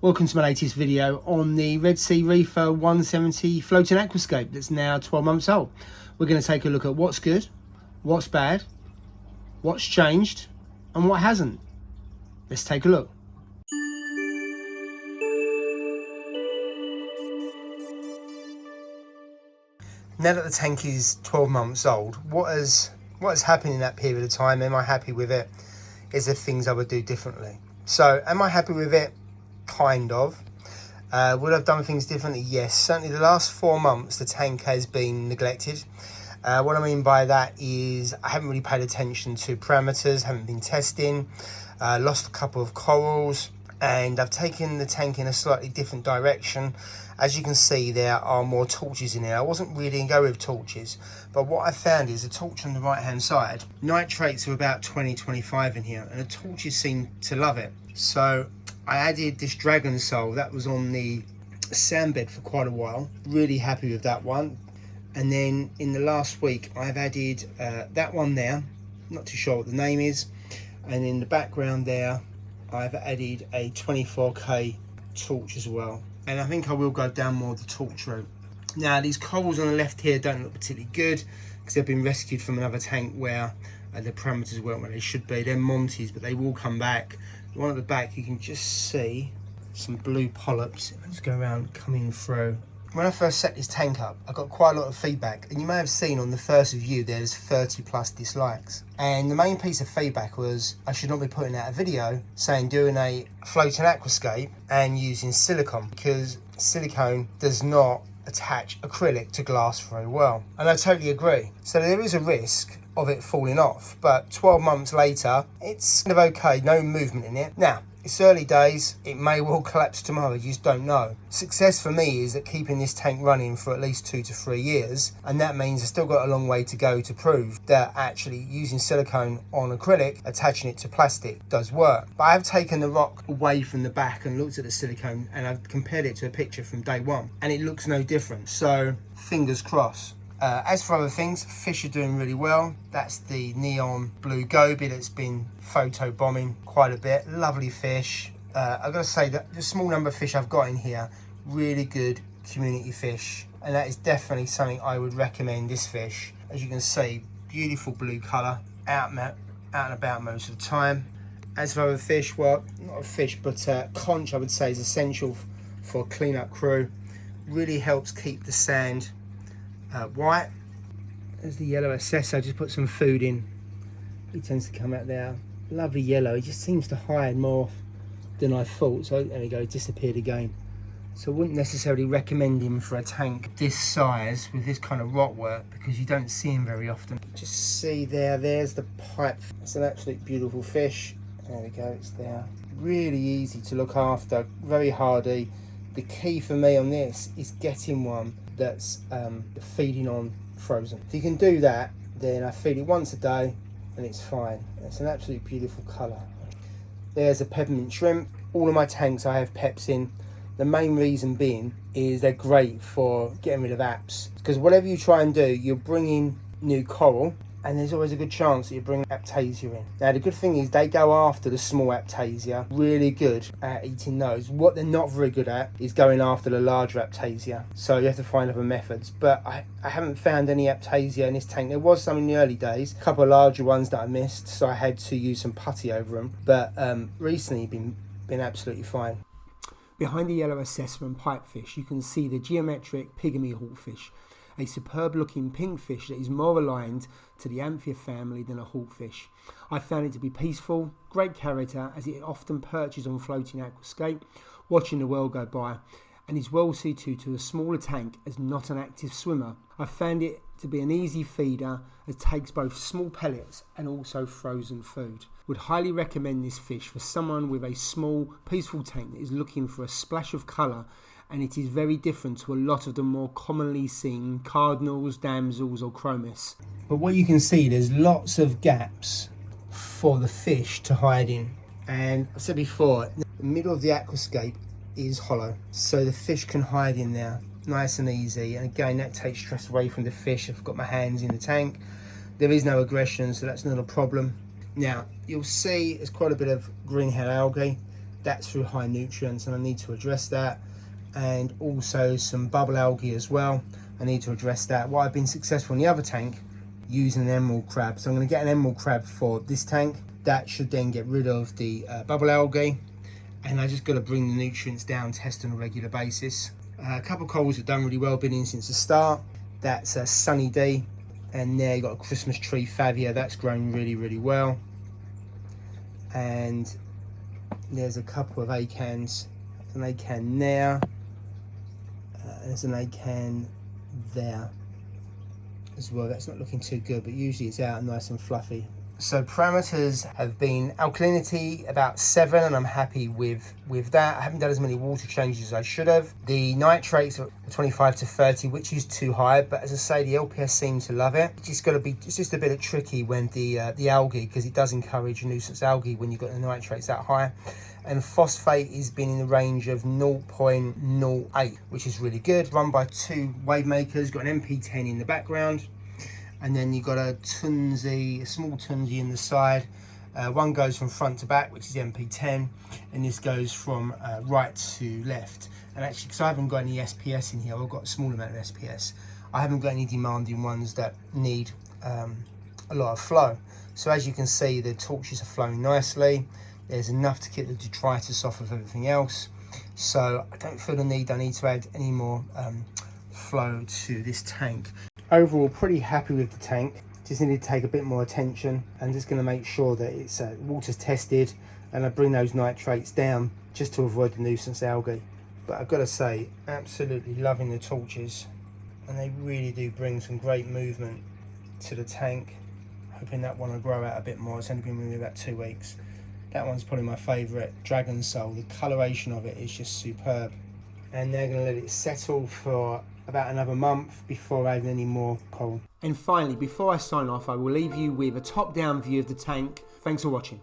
Welcome to my latest video on the Sea Reefer 170 floating aquascape that's now 12 months old. We're going to take a look at what's good, what's bad, what's changed and what hasn't. Let's take a look. Now that the tank is 12 months old, what has happened in that period of time? Am I happy with it? Is there things I would do differently? So am I happy with it? Kind of. Would I have done things differently? Yes. Certainly the last 4 months the tank has been neglected. What I mean by that is I haven't really paid attention to parameters, haven't been testing, lost a couple of corals, and I've taken the tank in a slightly different direction. As you can see, there are more torches in here. I wasn't really going to go with torches, but what I found is a torch on the right hand side, nitrates are about 20-25 in here, and the torches seem to love it. So I added this dragon soul that was on the sandbed for quite a while. Really happy with that one. And then in the last week I've added that one there, not too sure what the name is, and in the background there I've added a 24k torch as well. And I think I will go down more the torch route. Now these corals on the left here don't look particularly good because they've been rescued from another tank where the parameters weren't where they should be. They're Monties, but they will come back. The one at the back you can just see some blue polyps. Let's go around coming through. When I first set this tank up, I got quite a lot of feedback, and you may have seen on the first review there's 30+ dislikes. And the main piece of feedback was I should not be putting out a video saying doing a floating aquascape and using silicone, because silicone does not attach acrylic to glass very well. And I totally agree. So there is a risk of it falling off, but 12 months later it's kind of okay, no movement in it. Now it's early days, it may well collapse tomorrow, you just don't know. Success for me is that keeping this tank running for at least 2 to 3 years, and that means I've still got a long way to go to prove that actually using silicone on acrylic, attaching it to plastic, does work. But I have taken the rock away from the back and looked at the silicone, and I've compared it to a picture from day one, and it looks no different, so fingers crossed. As for other things, fish are doing really well. That's the neon blue goby that's been photo bombing quite a bit. Lovely fish. I've got to say that the small number of fish I've got in here, really good community fish. And that is definitely something I would recommend, this fish. As you can see, beautiful blue colour, out and about most of the time. As for other fish, well, not a fish, but conch I would say is essential for a clean-up crew. Really helps keep the sand white. There's the yellow assessor, just put some food in. He tends to come out there. Lovely yellow, he just seems to hide more than I thought. So there we go, he disappeared again. So I wouldn't necessarily recommend him for a tank this size with this kind of rock work, because you don't see him very often. Just see there's the pipe. It's an absolute beautiful fish. There we go, it's there. Really easy to look after, very hardy. The key for me on this is getting one that's feeding on frozen. If you can do that, then I feed it once a day and it's fine. It's an absolute beautiful colour. There's a peppermint shrimp. All of my tanks I have Peps in. The main reason being is they're great for getting rid of apps, because whatever you try and do, you're bringing new coral, and there's always a good chance that you bring Aptasia in. Now the good thing is they go after the small Aptasia, really good at eating those. What they're not very good at is going after the larger Aptasia, so you have to find other methods. But I haven't found any Aptasia in this tank. There was some in the early days, a couple of larger ones that I missed, so I had to use some putty over them, but recently been absolutely fine. Behind the yellow assessor and pipefish you can see the geometric Pygmy Hawkfish, a superb looking pink fish that is more aligned to the Amphia family than a hawkfish. I found it to be peaceful, great character, as it often perches on floating aquascape, watching the world go by, and is well suited to a smaller tank as not an active swimmer. I found it to be an easy feeder as it takes both small pellets and also frozen food. Would highly recommend this fish for someone with a small, peaceful tank that is looking for a splash of colour, and it is very different to a lot of the more commonly seen cardinals, damsels or chromis. But what you can see, there's lots of gaps for the fish to hide in. And I said before, the middle of the aquascape is hollow, so the fish can hide in there nice and easy. And again, that takes stress away from the fish. I've got my hands in the tank. There is no aggression, so that's not a problem. Now, you'll see there's quite a bit of green-head algae. That's through high nutrients, and I need to address that. And also some bubble algae as well, I need to address that. What I've been successful in the other tank, using an emerald crab. So I'm going to get an emerald crab for this tank. That should then get rid of the bubble algae, and I just got to bring the nutrients down, test on a regular basis. A couple of corals have done really well, been in since the start. That's a Sunny D, and there you got a Christmas tree favia, that's grown really well. And there's a couple of acans. There's an acan there, there's an acan there as well. That's not looking too good, but usually it's out nice and fluffy. So parameters have been alkalinity about 7, and I'm happy with that. I haven't done as many water changes as I should have. The nitrates are 25 to 30, which is too high, but as I say, the LPS seem to love it. It's just a bit tricky when the algae, because it does encourage nuisance algae when you've got the nitrates that high. And phosphate has been in the range of 0.08, which is really good. Run by 2 wave makers, got an MP10 in the background. And then you've got a small Tunzi in the side. One goes from front to back, which is the MP10, and this goes from right to left. And actually, because I haven't got any SPS in here, I've got a small amount of SPS. I haven't got any demanding ones that need a lot of flow. So as you can see, the torches are flowing nicely. There's enough to keep the detritus off of everything else. So I don't feel the need I need to add any more flow to this tank. Overall, pretty happy with the tank. Just need to take a bit more attention. I'm just going to make sure that it's water's tested, and I bring those nitrates down just to avoid the nuisance algae. But I've got to say, absolutely loving the torches, and they really do bring some great movement to the tank. Hoping that one will grow out a bit more. It's only been with me about 2 weeks. That one's probably my favourite, Dragon Soul. The coloration of it is just superb. And they're going to let it settle for about another month before adding any more coral. And finally, before I sign off, I will leave you with a top-down view of the tank. Thanks for watching.